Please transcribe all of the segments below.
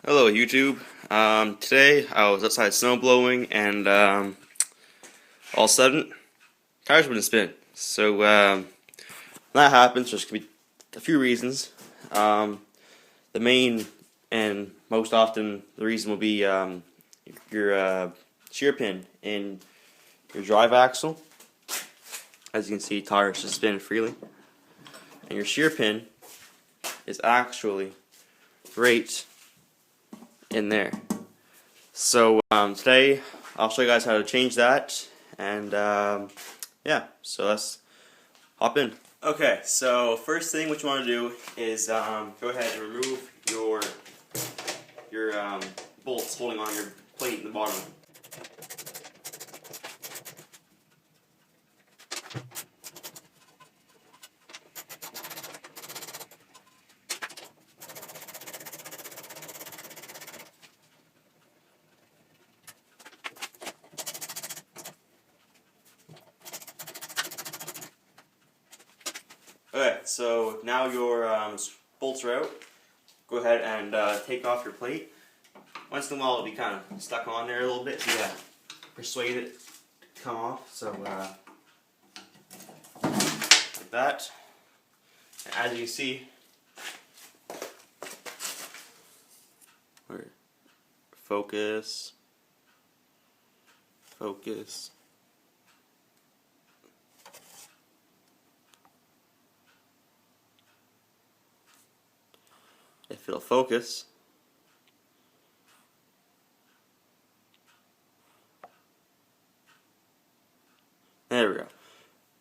Hello YouTube. Today I was outside snow blowing and all of a sudden tires wouldn't spin. So when that happens, there's going to be a few reasons. The main and most often the reason will be your shear pin in your drive axle. As you can see, tires just spin freely. And your shear pin is actually right in there. So today I'll show you guys how to change that, and yeah, so let's hop in. Okay, so first thing what you want to do is go ahead and remove your bolts holding on your plate in the bottom. Okay, so now your bolts are out. Go ahead and take off your plate. Once in a while it'll be kind of stuck on there a little bit, so you gotta persuade it to come off. So like that. And as you can see, focus. If it'll focus. There we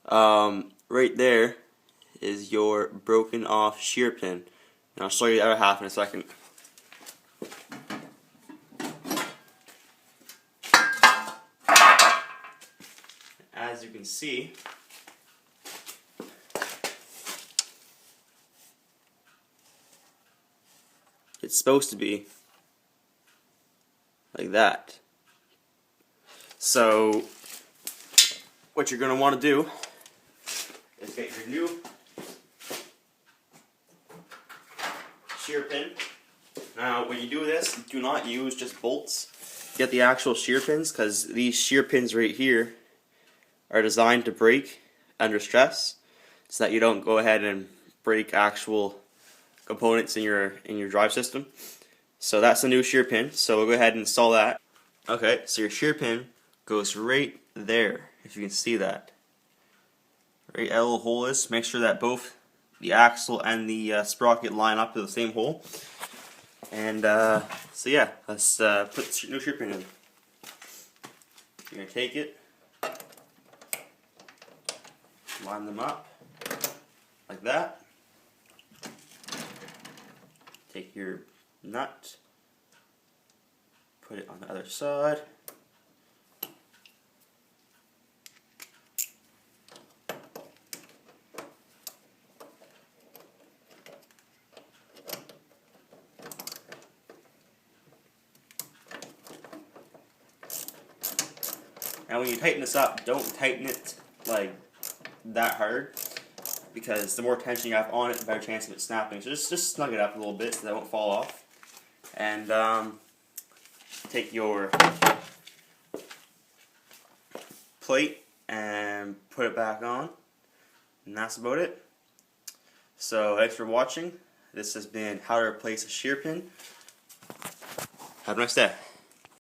go. Right there is your broken off shear pin. And I'll show you the other half in a second. As you can see, it's supposed to be like that. So what you're going to want to do is get your new shear pin. Now when you do this, do not use just bolts. Get the actual shear pins, because these shear pins right here are designed to break under stress, so that you don't go ahead and break actual components in your drive system. So that's the new shear pin, so we'll go ahead and install that. Okay, so your shear pin goes right there, if you can see that. Right, a little hole is. Make sure that both the axle and the sprocket line up to the same hole. And so yeah, let's put the new shear pin in. You're going to take it, line them up like that. Take your nut, put it on the other side. And when you tighten this up, don't tighten it like that hard, because the more tension you have on it, the better chance of it snapping. So just snug it up a little bit so that it won't fall off. And take your plate and put it back on. And that's about it. So thanks for watching. This has been how to replace a shear pin. Have a nice day.